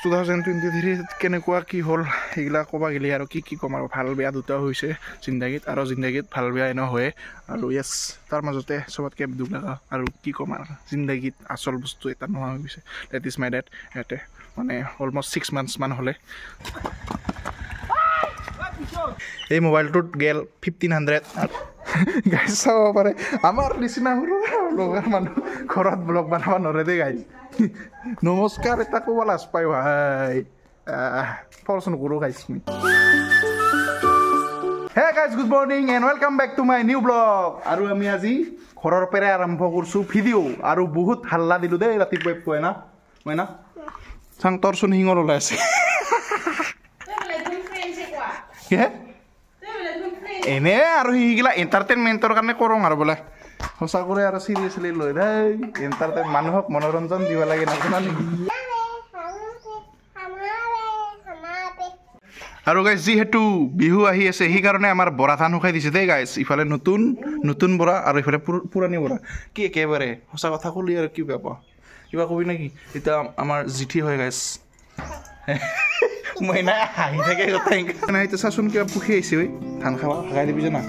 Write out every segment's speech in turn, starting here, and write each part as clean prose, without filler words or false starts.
2023 কেনেকুৱা কি হ'ল এইগিলা ক'বা গেলি আৰু কি ক'ম আৰু ভাল বেয়া দুটাও হৈছে জিন্দাগীত আৰু জিন্দাগীত ভাল বেয়া এনে হয় আৰু ইয়েছ তাৰ মাজতে চবতকৈ দুখ লগা আৰু কি ক'ম আৰু জিন্দাগীত আচল বস্তু এটা নোহোৱা হৈ গৈছে ডেট ইজ মাই ডেড ইয়াতে মানে অলমষ্ট 6 months মান হ'লে এই মোবাইলটোত গেল 1500 গাইজ চাব পাৰে আমাৰ নিচিনা সৰু লগৰ মানুহ ঘৰত ব্লগ বনাব নৰে দেই গাইজ নমস্কাৰ এটা ক'ব লাজ পাই ভাই ফলচ নকৰোঁ guys hey guys good morning and welcome back to my new blog আৰু আমি আজি ঘৰৰ পৰাই আৰম্ভ কৰিছোঁ ভিডিঅ' আৰু বহুত হাল্লা দিলোঁ দেই ৰাতিপুৱাই পুৱাই না মই না চাং তোৰচোন শিঙৰ ওলাই আছে এনে আৰু সেইগিলা এণ্টাৰটেইনমেণ্টৰ কাৰণে কৰোঁ আৰু বোলে সঁচা কৰি আৰু চিৰিয়াছলি লৈ দেই এণ্টাৰটেইন মানুহক মনোৰঞ্জন দিব লাগে নাজানা নেকি আৰু গাইজ যিহেতু বিহু আহি আছে সেইকাৰণে আমাৰ বৰা ধান শুকাই দিছে দেই গাইজ ইফালে নতুন বৰা আৰু ইফালে পুৰণি বৰা কি একেবাৰে সঁচা কথা ক'লি আৰু কি বেয়া পাওঁ কিবা কবি নেকি এতিয়া আমাৰ জিঠি হয় গাইজ মই নাই হাঁহি থাকে কথা নাই এতিয়া চাচোন কিবা পুখি আহিছে ঐ ধান খাবা খাই দিবি জানা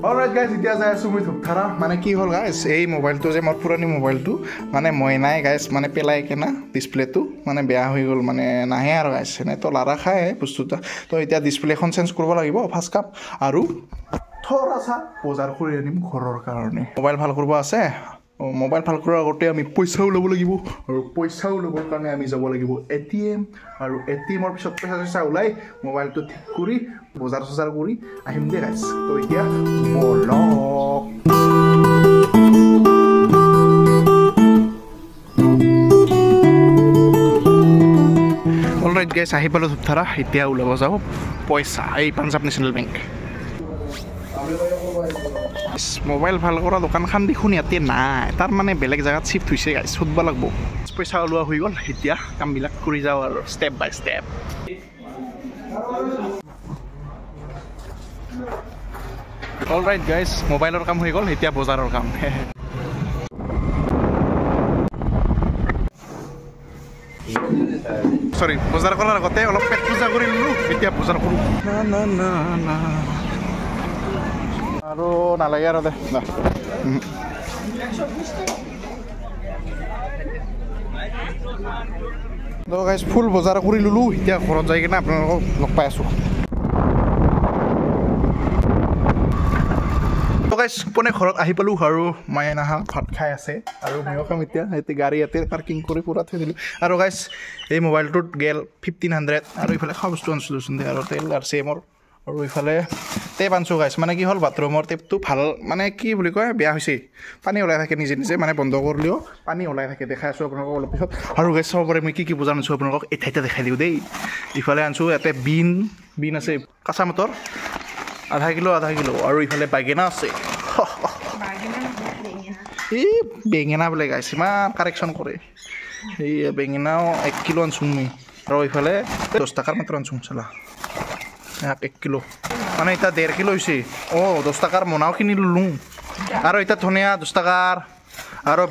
অলৰাইট গাইজ এতিয়া যাই আছোঁ মই ধূপধাৰা মানে কি হ'ল গাইজ এই মোবাইলটো যে মোৰ পুৰণি মোবাইলটো মানে মই নাই গাইজ মানে পেলাই কেনা ডিছপ্লেটো মানে বেয়া হৈ গ'ল মানে নাহে আৰু গাইজ এনেইতো লাৰা খায় বস্তুটা তো এতিয়া ডিছপ্লেখন চেঞ্জ কৰিব লাগিব ফাৰ্ষ্ট কাপ আৰু থৰাচা বজাৰ কৰি আনিম ঘৰৰ কাৰণে মোবাইল ভাল কৰিব আছে মোবাইল ভাল কৰাৰ আগতে আমি পইচাও ল'ব লাগিব আৰু পইচাও ল'বৰ কাৰণে আমি যাব লাগিব ATM আৰু ATMৰ পিছত পইচা ওলাই মোবাইলটো ঠিক কৰি বজাৰ চজাৰ কৰি আহিম দে গাইজ তো এতিয়া বলক অলৰাইট গাইজ আহি পালোঁ ধূপধাৰা এতিয়া ওলাব যাওঁ পইচা এই পাঞ্জাৱ নেশ্যনেল বেংক মোবাইল ভাল কৰা দোকানখন দেখোন ইয়াতে নাই তাৰ মানে বেলেগ জেগাত চিফ্ট হৈছে গাইজ সুধিব লাগিব পইচা ওলোৱা হৈ গ'ল এতিয়া কামবিলাক কৰি যাওঁ আৰু ষ্টেপ বাই ষ্টেপ অলৰাইট গাইজ মোবাইলৰ কাম হৈ গ'ল এতিয়া বজাৰৰ কাম চৰি বজাৰ কৰাৰ আগতে অলপ পেট পূজা কৰি ল'লোঁ এতিয়া বজাৰ কৰোঁ না আৰু নালাগে আৰু দে গাইজ ফুল বজাৰ কৰি ল'লোঁ এতিয়া ঘৰত যাই কিনে আপোনালোকক লগ পাই আছোঁ গাইজ পোনে ঘৰত আহি পালোঁ আৰু মায়ে নাহা ভাত খাই আছে আৰু ময়ো খাম এতিয়া গাড়ী ইয়াতে পাৰ্কিং কৰি পূৰা থৈ দিলোঁ আৰু গাইজ এই মোবাইলটোত গেল 1500 আৰু ইফালে খোৱা বস্তু আনিছিলোঁ দে আৰু তেল আৰু চেমৰ আৰু ইফালে টেপ আনিছোঁ গাইজ মানে কি হ'ল বাথৰুমৰ টেপটো ভাল মানে কি বুলি কয় বেয়া হৈছে পানী ওলাই থাকে নিজে নিজে মানে বন্ধ কৰিলেও পানী ওলাই থাকে দেখাই আছোঁ আপোনালোকক অলপ পিছত আৰু গাইজ চাব পাৰে মই কি বজাৰ আনিছোঁ আপোনালোকক এঠাইতে দেখাই দিওঁ দেই ইফালে আনিছোঁ ইয়াতে বিন আছে কাঁচা মটৰ আধা কিলো আৰু ইফালে বেঙেনা আছে এই বেঙেনা বোলে গাইজ ইমান কাৰেকশ্যন কৰে এই বেঙেনাও 1 কিলো আনিছোঁ মই আৰু ইফালে 10 টকাৰ মাত্ৰ আনিছোঁ চালা 1 কিলো মানে এতিয়া 1.5 কিলো হৈছে 10 টকাৰ মোনাও কিনি ল'লোঁ আৰু এতিয়া ধনিয়া 10 টকাৰ আৰু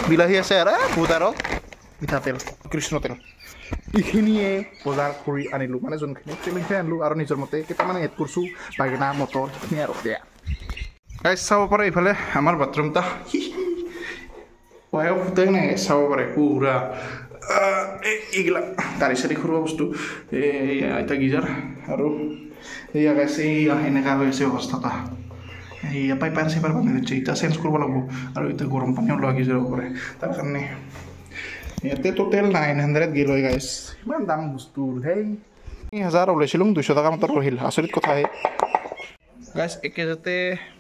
বিলাহী আছে আৰু বহুত আৰু মিঠাতেল কৃষ্ণ তেল এইখিনিয়ে বজাৰ কৰি আনিলোঁ মানে যোনখিনি তেলখিনি আনিলোঁ আৰু নিজৰ মতে কেইটামান এড কৰিছোঁ বেঙেনা মটৰ সেইখিনি আৰু বেয়া গাইজ চাব পাৰে ইফালে আমাৰ বাথৰুমটা পঢ়াও ফুটাই নাই চাব পাৰে পুৰা এইগিলা দাড়ি চাৰি সৰুৱা বস্তু এটা গিজাৰ আৰু এইয়া গাইজ এইয়া এনেকুৱা হৈ আছে অৱস্থাটা এইয়া পাইপাৰ চাইপাৰ বান্ধি দিছে এতিয়া চেঞ্জ কৰিব লাগিব আৰু এতিয়া গৰম পানীও লোৱা গিজাৰ পাৰে তাৰ কাৰণে ইয়াতে টোটেল 900 গেল হয় গাইজ ইমান দাম বস্তুৰ সেই 3000 ওলাইছিলোঁ 200 টকা মাত্ৰ ৰহিল আচৰিত কথাহে গাইজ একেজাতে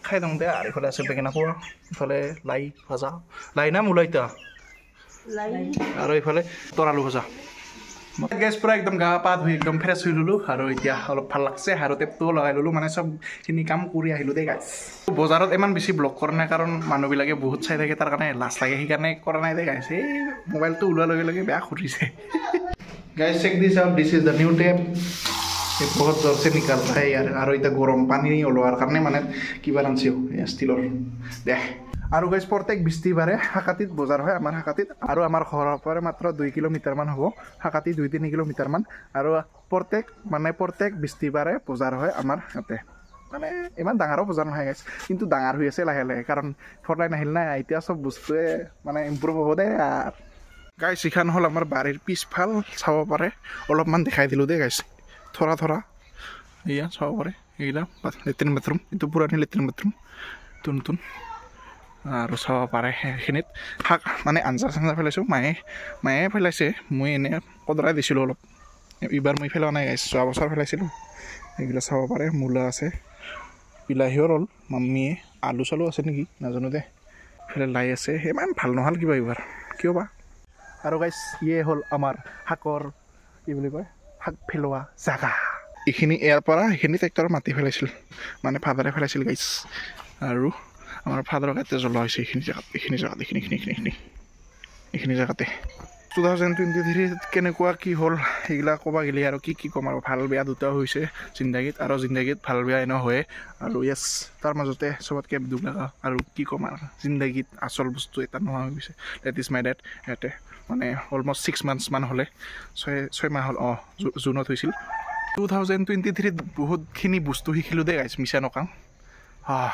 খাই দিওঁ দে আৰু ইফালে আছে বেঙেনা খোৱা ইফালে লাই ভাজা লাই নাম ওলাইতা আৰু ইফালে তৰালু ভাজা গাইজ পুৰা একদম গা পা ধুই একদম ফ্ৰেছ হৈ ল'লোঁ আৰু এতিয়া অলপ ভাল লাগছে আৰু টেপটোও লগাই ল'লোঁ মানে চবখিনি কাম কৰি আহিলোঁ দেই গাইজ বজাৰত ইমান বেছি ব্লগ কৰা নাই কাৰণ মানুহবিলাকে বহুত চাই থাকে তাৰ কাৰণে লাজ লাগে সেইকাৰণে কৰা নাই দেই গাইজ এই মোবাইলটো ওলোৱাৰ লগে লগে বেয়া খুৰিছে guys check this out this is the new tape ये बहुत जोर से निकल रहा है यार और इतना गरम पानी ओलोৱাৰ কাৰণে মানে কিবা আনছিও ষ্টিলৰ দেখ আৰু গাইজ প্ৰত্যেক বৃহস্পতিবাৰে হাকাতিত বজাৰ হয় আমাৰ হাকাতিত আৰু আমাৰ ঘৰৰ পৰা মাত্ৰ 2 কিলোমিটাৰ মান হ'ব হাকাতি 2-3 কিলোমিটাৰ মান আৰু প্ৰত্যেক বৃহস্পতিবাৰে বজাৰ হয় আমাৰ ইয়াতে মানে ইমান ডাঙৰ বজাৰ নহয় গাইজ কিন্তু ডাঙৰ হৈ আছে লাহে লাহে কাৰণ ফৰলাইন আহিল না এতিয়া সব বস্তুৱে মানে ইমপ্ৰুভ হ'ব দে আৰ গাইজ ইখান হল আমাৰ বাৰীৰ পিছফাল চাব পাৰে অলপমান দেখাই দিলোঁ দে গাইজ থৰা এয়া চাব পাৰে এইগিলা লেট্ৰিন বাথৰুম এইটো পুৰণি লেট্ৰিন বাথৰুম নতুন আৰু চাব পাৰে সেইখিনিত শাক মানে আঞ্জা চাঞ্জা পেলাইছোঁ মায়ে পেলাইছে মই এনে কদৰাই দিছিলোঁ অলপ এইবাৰ মই পেলোৱা নাই গাইজ যোৱা বছৰ পেলাইছিলোঁ এইগিলা চাব পাৰে মূলা আছে বিলাহীও ৰ'ল মাম্মীয়ে আলু চালু আছে নেকি নাজানো দে এইফালে লাই আছে ইমান ভাল নহ'ল কিবা এইবাৰ কিয় বা আৰু গাইজ ইয়ে হ'ল আমাৰ শাকৰ কি বুলি কয় শাক পেলোৱা জাগা এইখিনি ইয়াৰ পৰা সেইখিনি ট্ৰেক্টৰৰ মাটি পেলাইছিল মানে ফাদাৰে পেলাইছিল গাইজ আৰু আমাৰ ফাদাৰৰ গাতে জ্বলোৱা হৈছে এইখিনি জেগাতে 2023 কেনেকুৱা কি হ'ল সেইগিলা ক'বা গেলি আৰু কি ক'ম আৰু ভাল বেয়া দুটাও হৈছে জিন্দাগীত আৰু জিন্দাগীত ভাল বেয়া এনে হয় আৰু ইয়াছ তাৰ মাজতে চবতকৈ দুখ লগা আৰু কি ক'ম আৰু জিন্দাগীত আচল বস্তু এটা নোহোৱা হৈ গৈছে ডেট ইজ মাই ডেড ইয়াতে মানে অলমষ্ট 6 মান্থছ মান হ'লে 6 মাহ হ'ল জুনত হৈছিল 2023 বহুতখিনি বস্তু শিকিলোঁ দে গাইজ মিছা নকওঁ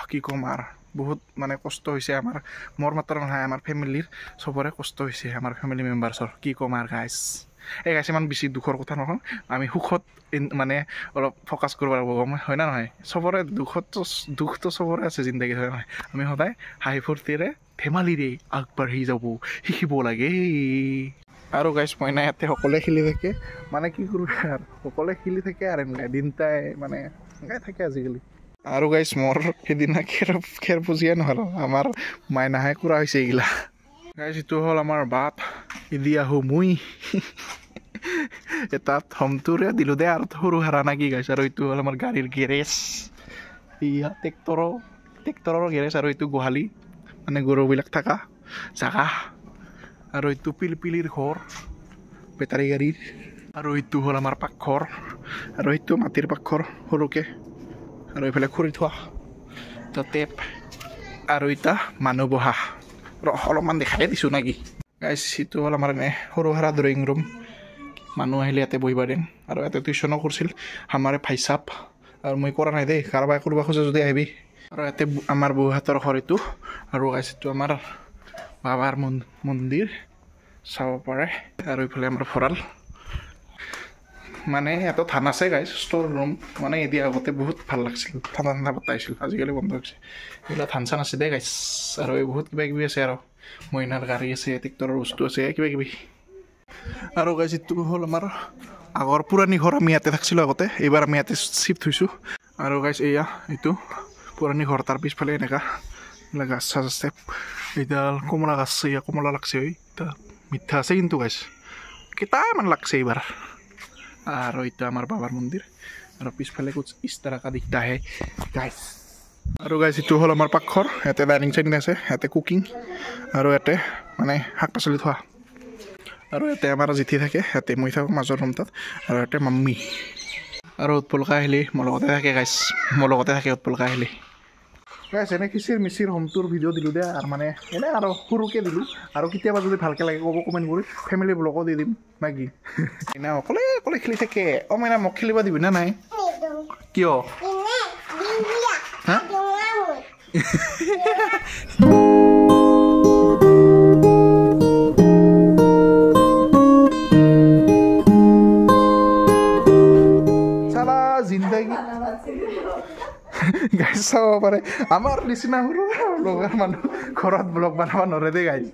কি ক'ম আৰু বহুত মানে কষ্ট হৈছে আমাৰ মোৰ মাত্ৰ নহয় আমাৰ ফেমিলিৰ চবৰে কষ্ট হৈছে আমাৰ ফেমিলি মেম্বাৰ্ছৰ কি ক'ম আৰু গাইজ এই গাইজ ইমান বেছি দুখৰ কথা নহয় আমি সুখত মানে অলপ ফ'কাছ কৰিব লাগিব হয় না নহয় চবৰে দুখটো চবৰে আছে জিন্দগীত হয় নহয় আমি সদায় হাঁহি ফূৰ্তিৰে ধেমালিৰে আগবাঢ়ি যাব শিকিব লাগে আৰু গাইজ মইনা ইয়াতে সকলোৱে খেলি থাকে মানে কি কৰোঁ আৰু সকলোৱে খেলি থাকে আৰু এনেকৈ দিনটাই মানে এনেকৈ থাকে আজিকালি আৰু গাইজ মোৰ সেইদিনা খেৰ পুজিয়ে নহ'ল আমাৰ মাইনাহে কৰা হৈছে এইগিলা গাইজ এইটো হ'ল আমাৰ বাট ইদি আহোঁ মই এটাত হোমটোৰে দিলোঁ দে আৰু সৰু হাৰা না কি গাইজ আৰু এইটো হ'ল আমাৰ গাড়ীৰ গেৰেজ ইয়া ট্ৰেক্টৰৰ গেৰেজ আৰু এইটো গোহালি মানে গৰুবিলাক থকা জাগা আৰু এইটো পিলপিলিৰ ঘৰ বেটাৰী গাড়ীৰ আৰু এইটো হ'ল আমাৰ পাকঘৰ আৰু এইটো মাটিৰ পাকঘৰ সৰুকৈ আৰু এইফালে খৰি থোৱা এটা টেপ আৰু এটা মানুহ বহা অলপমান দেখাই দিছোঁ নাকি গাইজ এইটো হ'ল আমাৰ এনে সৰু সুৰা ড্ৰয়িং ৰুম মানুহ আহিলে ইয়াতে বহিব দিম আৰু ইয়াতে টিউশ্যনো কৰিছিল আমাৰ ভাইচাপ আৰু মই কৰা নাই দেই কাৰোবাৰ কৰিব খোজে যদি আহিবি আৰু ইয়াতে আমাৰ বৌহাতৰ ঘৰ এইটো আৰু গাইজ এইটো আমাৰ বাবাৰ মন্দিৰ চাব পাৰে আৰু এইফালে আমাৰ ভঁৰাল মানে এটা ধান আছে গাইজ ষ্ট'ৰ ৰুম মানে এতিয়া আগতে বহুত ভাল লাগিছিল ঠাণ্ডা বতাইছিল আজিকালি বন্ধ হৈছে এইবিলাক ধান চান আছে দেই গাইজ আৰু এই বহুত কিবা কিবি আছে আৰু মইনাৰ গাড়ী আছে ট্ৰেক্টৰৰ বস্তু আছে কিবা কিবি আৰু গাইজ এইটো হ'ল আমাৰ আগৰ পুৰণি ঘৰ আমি ইয়াতে থাকিছিলোঁ আগতে এইবাৰ আমি ইয়াতে চিফ্ট হৈছোঁ আৰু গাইজ এয়া এইটো পুৰণি ঘৰ তাৰ পিছফালে এনেকুৱা গাছ চাছ আছে এইডাল কমলা গাছ আছে এয়া কমলা লাগছে এতিয়া মিঠা আছে কিন্তু গাইজ কেইটামান লাগছে এইবাৰ আৰু এইটো আমাৰ বাবাৰ মন্দিৰ আৰু পিছফালে কুছ ইষ্টাৰাকা দিখতা হে গাইজ আৰু গাইজ এইটো হ'ল আমাৰ পাকঘৰ ইয়াতে ডাইনিং চাইনিং আছে ইয়াতে কুকিং আৰু ইয়াতে মানে শাক পাচলি থোৱা আৰু ইয়াতে আমাৰ জেঠি থাকে ইয়াতে মই থাকোঁ মাজৰ ৰুমটোত আৰু ইয়াতে মাম্মী আৰু উৎপলকা আহিলে মোৰ লগতে থাকে গাইজ মোৰ লগতে থাকে উৎপলকা আহিলে গাইজ এনে খিচিৰ মিচিৰ হোমটোৰ ভিডিঅ' দিলোঁ দে আৰু মানে এনে আৰু সৰুকৈ দিলোঁ আৰু কেতিয়াবা যদি ভালকৈ লাগে ক'ব কমেণ্ট কৰি ফেমিলি ব্লগো দি দিম নাকি এনে অকলে খেলি থাকে মাইনা মোক খেলিব দিবি না নাই কিয় হা চালা জিন্দগী গাইজ চাব পাৰে আমাৰ নিচিনা সৰু ব্লগাৰ মানুহ ঘৰত ব্লগ বনাব নোৱাৰে দেই গাইজ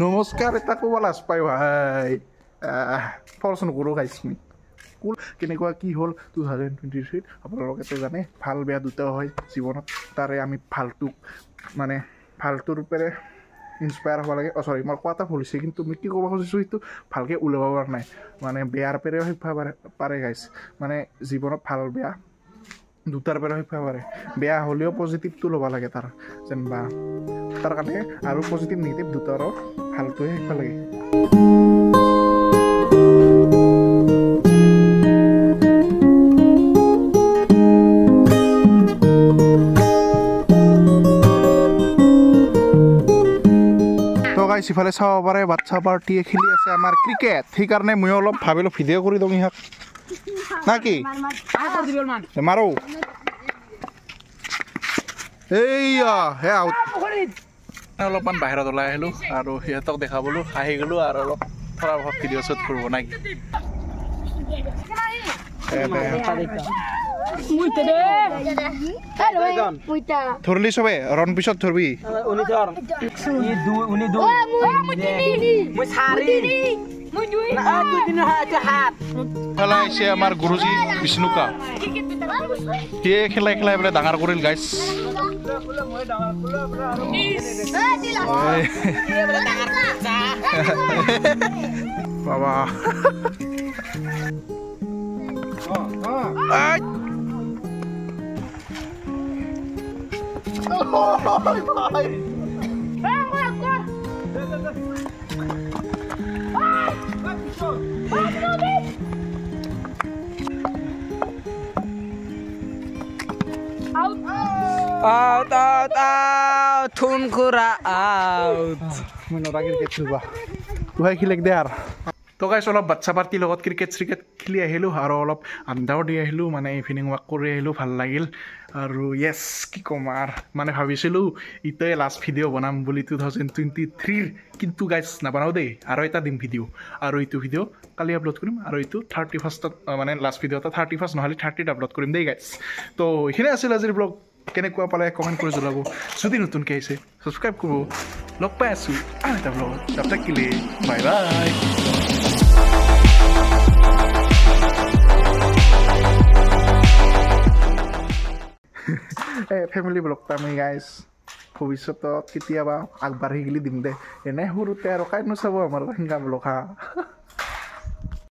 নমস্কাৰ এটা ক'ব লাজ পাই ভাই ফৰ্চ নকৰোঁ গাইজ মই কুল কেনেকুৱা কি হ'ল 2023 আপোনালোকেতো জানে ভাল বেয়া দুটাও হয় জীৱনত তাৰে আমি ভালটোৰ পেৰে ইনস্পায়াৰ হ'ব লাগে চৰি মোৰ কোৱা এটা ভুল হৈছে কিন্তু মই কি ক'ব খুজিছোঁ সেইটো ভালকৈ ওলাব পৰা নাই মানে বেয়াৰ পেৰেও শিকিব পাৰে গাইজ মানে জীৱনত ভাল বেয়া দুটাৰ পৰা শিকিব পাৰে বেয়া হ'লেও পজিটিভটো ল'ব লাগে তাৰ যেনিবা তাৰ কাৰণে আৰু পজিটিভ নিগেটিভ দুটাৰো ভালটোৱে শিকিব লাগে গাইছ ইফালে চাব পাৰে বাচ্চা পাৰ্টিয়ে খেলি আছে আমাৰ ক্ৰিকেট সেইকাৰণে মই অলপ ভাবিলোঁ ভিডিঅ' কৰি দিওঁ ইহাক না কি মাৰো এইয়া হে আউট অলপমান বাহিৰত ওলাই আহিলোঁ আৰু সিহঁতক দেখাবলৈ আহি গ'লোঁ আৰু অলপ থৰা ভাৱ ভিডিঅ' শ্বুট কৰিব না কি ধৰলি চবে ৰণ পিছত ধৰবি খেলাইছে আমাৰ গুৰুজী বিষ্ণুকা সিয়ে খেলাই খেলাই বোলে ডাঙৰ কৰিল গাইছ বাবা Thunkura out. Menora cricket coba. Tuhai khilek de ar. তো গাইছ অলপ বাচ্চা পাৰ্টিৰ লগত ক্ৰিকেট খেলি আহিলোঁ আৰু অলপ আড্ডাও দি আহিলোঁ মানে ইভিনিং ৱাক কৰি আহিলোঁ ভাল লাগিল আৰু য়েছ কি ক'ম আৰু মানে ভাবিছিলোঁ ইটোৱে লাষ্ট ভিডিঅ' বনাম বুলি 2023 কিন্তু গাইছ নাবনাওঁ দেই আৰু এটা দিম ভিডিঅ' আৰু এইটো ভিডিঅ' কালি আপলোড কৰিম আৰু এইটো 31st মানে লাষ্ট ভিডিঅ' এটা 31st নহ'লে 30ত আপলোড কৰিম দেই গাইছ তো এইখিনি আছিল আজিৰ ব্লগ কেনেকুৱা পালে কমেণ্ট কৰি জনাব যদি নতুনকৈ আহিছে ছাবস্ক্ৰাইব কৰিব লগ পাই আছোঁ আৰু এটা ব্লগত তাত থাকিলে বাই বাই ফেমিলি ব্লগ আমি গাইছ ভৱিষ্যতত কেতিয়াবা আগবাঢ়ি গ'লে দিম দে এনে সৰুতে আৰু কাইনো চাব আমাৰ সেনেকা ব্লগ হা